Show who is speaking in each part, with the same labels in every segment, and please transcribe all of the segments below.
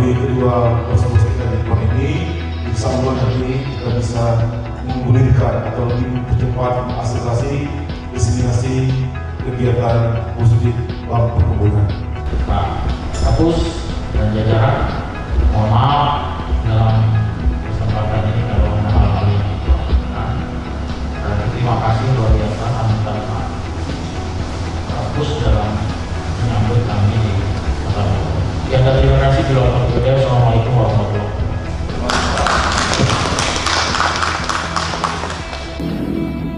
Speaker 1: Kedua proses kita di depan ini, insya Allah nanti kita bisa menggulirkan atau lebih mempercepat akselerasi diseminasi kegiatan musik bank perkebunan.
Speaker 2: Pak Kapus dan jajaran, mohon maaf dalam kesempatan ini kalau ada hal-hal yang dilakukan. Terima kasih luar biasa sambutan Pak Kapus dalam menyambut kami di Kota Bogor. Yang terima kasih di luar negeri. Assalamualaikum warahmatullahi wabarakatuh.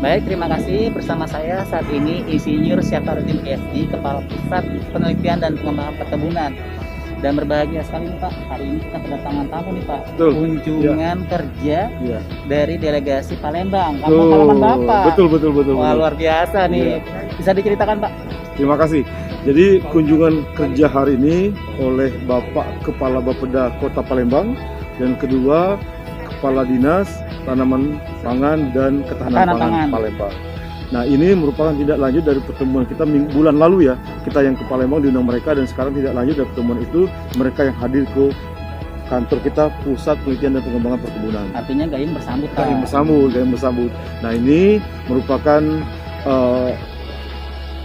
Speaker 3: Baik, terima kasih. Bersama saya saat ini Insinyur Syafarudin SD, Kepala Pusat Penelitian dan Pengembangan Perkebunan. Dan berbahagia sekali nih Pak, hari ini kita kedatangan tamu nih Pak.
Speaker 4: Betul.
Speaker 3: Kunjungan kerja dari delegasi Palembang, kampung
Speaker 4: Betul.
Speaker 3: halaman Bapak.
Speaker 4: Betul.
Speaker 3: Wah, luar biasa nih. Bisa diceritakan Pak?
Speaker 4: Terima kasih. Jadi kunjungan kerja hari ini oleh Bapak Kepala Bapeda Kota Palembang dan kedua Kepala Dinas Tanaman Pangan dan Ketahanan Pangan Palembang. Nah, ini merupakan tindak lanjut dari pertemuan kita bulan lalu ya. Kita yang ke Palembang diundang mereka, dan sekarang tindak lanjut dari pertemuan itu mereka yang hadir ke kantor kita, Pusat Penelitian dan Pengembangan Perkebunan.
Speaker 3: Artinya Gaim bersambut Pak.
Speaker 4: Gaim bersambut. Nah, ini merupakan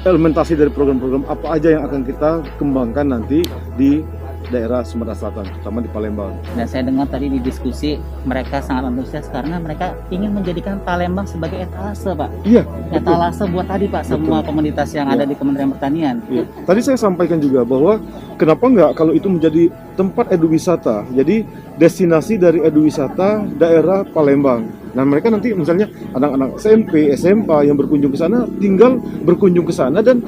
Speaker 4: implementasi dari program-program apa aja yang akan kita kembangkan nanti di daerah Sumatera Selatan, terutama di Palembang.
Speaker 3: Dan saya dengar tadi di diskusi mereka sangat antusias karena mereka ingin menjadikan Palembang sebagai etalase Pak.
Speaker 4: Iya.
Speaker 3: Etalase buat tadi Pak, semua komunitas yang ada di Kementerian Pertanian.
Speaker 4: Iya. Tadi saya sampaikan juga bahwa kenapa enggak kalau itu menjadi tempat eduwisata, jadi destinasi dari eduwisata daerah Palembang. Nah, mereka nanti misalnya anak-anak SMP, SMA yang berkunjung ke sana tinggal berkunjung ke sana, dan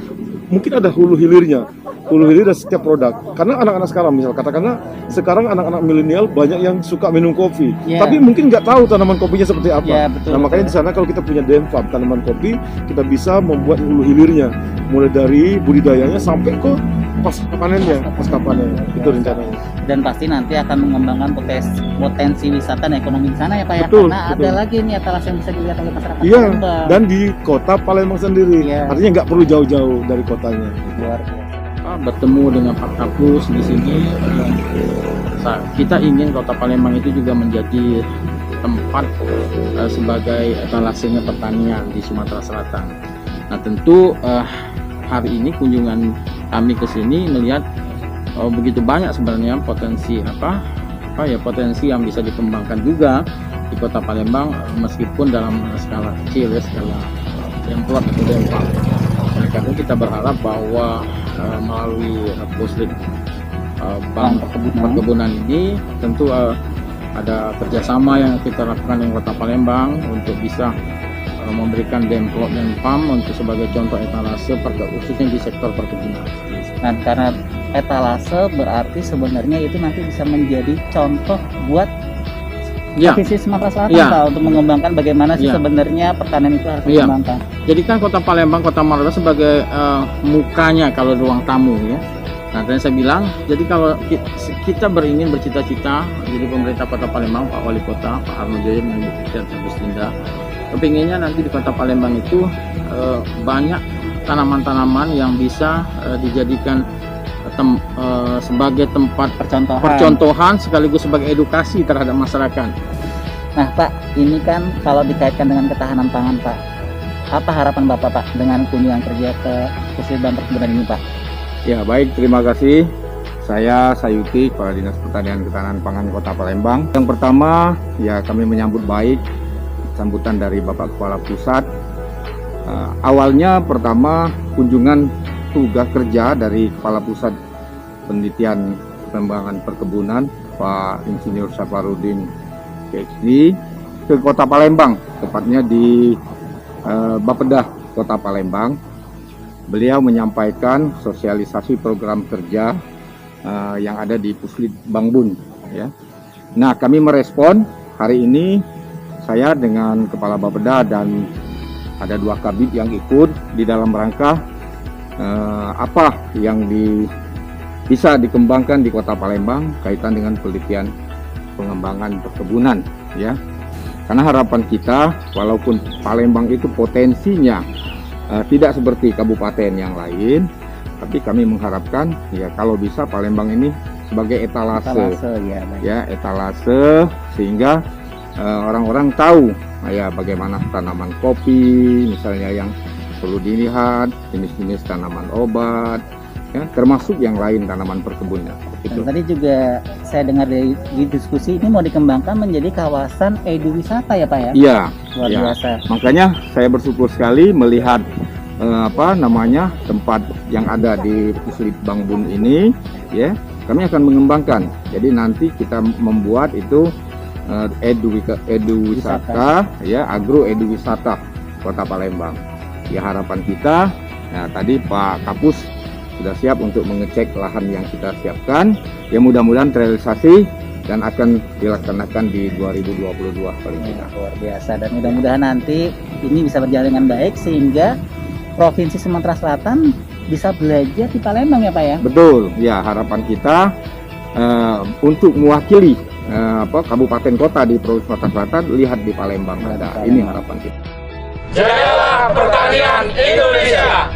Speaker 4: mungkin ada hulu hilir dari setiap produk. Karena anak-anak sekarang, misal katakanlah sekarang anak-anak milenial banyak yang suka minum kopi, tapi mungkin nggak tahu tanaman kopinya seperti apa. Betul, nah, makanya di sana kalau kita punya farm tanaman kopi, kita bisa membuat hulu hilirnya, mulai dari budidayanya sampai ke pasca panennya. Itu rencananya.
Speaker 3: Dan pasti nanti akan mengembangkan potensi wisata dan ekonomi di sana ya Pak ya.
Speaker 4: Betul,
Speaker 3: karena ada lagi nih etalase yang bisa dilihat oleh masyarakat.
Speaker 4: Iya,
Speaker 3: Palembang.
Speaker 4: dan di kota Palembang sendiri. Artinya nggak perlu jauh-jauh dari kotanya.
Speaker 3: Luar biasa.
Speaker 2: Bertemu dengan Pak Kapus di sini, kita ingin Kota Palembang itu juga menjadi tempat sebagai etalasenya pertanian di Sumatera Selatan. Nah, tentu hari ini kunjungan kami ke sini melihat begitu banyak sebenarnya potensi potensi yang bisa dikembangkan juga di Kota Palembang, meskipun dalam skala kecil ya, skala demplot atau dempak. Nah, karena kita berharap bahwa melalui Puslit Bank Perkebunan ini tentu ada kerjasama yang kita lakukan dengan Kota Palembang untuk bisa memberikan demplot dan PAM untuk sebagai contoh etalase khususnya di sektor perkebunan.
Speaker 3: Nah, karena etalase berarti sebenarnya itu nanti bisa menjadi contoh buat Provinsi Sumatera Selatan Pak, untuk mengembangkan bagaimana sih sebenarnya pertanian itu harus dikembangkan.
Speaker 2: Jadi kan Kota Palembang, Kota Maroda sebagai mukanya kalau ruang tamu ya. Nah, tadi saya bilang, jadi kalau kita beringin bercita-cita, jadi pemerintah Kota Palembang, Pak Wali Kota, Pak Arno Joyo dan Ibu Linda, kepinginnya nanti di Kota Palembang itu banyak tanaman-tanaman yang bisa dijadikan sebagai tempat percontohan sekaligus sebagai edukasi terhadap masyarakat.
Speaker 3: Nah Pak, ini kan kalau dikaitkan dengan ketahanan pangan Pak, apa harapan Bapak Pak dengan kunjungan kerja ke Puslit Bank Perkebunan ini Pak?
Speaker 5: Ya baik, terima kasih. Saya Sayuti, Kepala Dinas Pertanian Ketahanan Pangan Kota Palembang. Yang pertama, ya kami menyambut baik sambutan dari Bapak Kepala Pusat. Awalnya pertama kunjungan tugas kerja dari Kepala Pusat Penelitian Pengembangan Perkebunan Pak Insinyur Syafarudin ke Kota Palembang, tepatnya di Bapeda Kota Palembang. Beliau menyampaikan sosialisasi program kerja yang ada di Puslid Bangbun, ya. Nah, kami merespon hari ini, saya dengan Kepala Bapeda dan ada 2 kabid yang ikut di dalam rangka apa yang bisa dikembangkan di Kota Palembang kaitan dengan penelitian pengembangan perkebunan, ya. Karena harapan kita, walaupun Palembang itu potensinya tidak seperti kabupaten yang lain, tapi kami mengharapkan ya kalau bisa Palembang ini sebagai etalase etalase sehingga orang-orang tahu ya bagaimana tanaman kopi misalnya yang perlu dilihat, jenis-jenis tanaman obat, ya, termasuk yang lain tanaman perkebunan.
Speaker 3: Dan tadi juga saya dengar di diskusi ini mau dikembangkan menjadi kawasan eduwisata ya Pak ya?
Speaker 5: Iya.
Speaker 3: Luar biasa.
Speaker 5: Makanya saya bersyukur sekali melihat tempat yang ada di Puslid Bangbun ini, ya. Kami akan mengembangkan. Jadi nanti kita membuat itu eduwisata, ya, agro eduwisata Kota Palembang. Ya, harapan kita, ya, tadi Pak Kapus sudah siap untuk mengecek lahan yang kita siapkan. Ya, mudah-mudahan terrealisasi dan akan dilaksanakan di 2022 paling tidak.
Speaker 3: Luar biasa, dan mudah-mudahan nanti ini bisa berjalan dengan baik sehingga Provinsi Sumatera Selatan bisa belajar di Palembang ya Pak ya?
Speaker 5: Betul, ya, harapan kita untuk mewakili kabupaten kota di Provinsi Sumatera Selatan lihat di Palembang ada. Ini harapan kita.
Speaker 6: Jayalah pertanian Indonesia.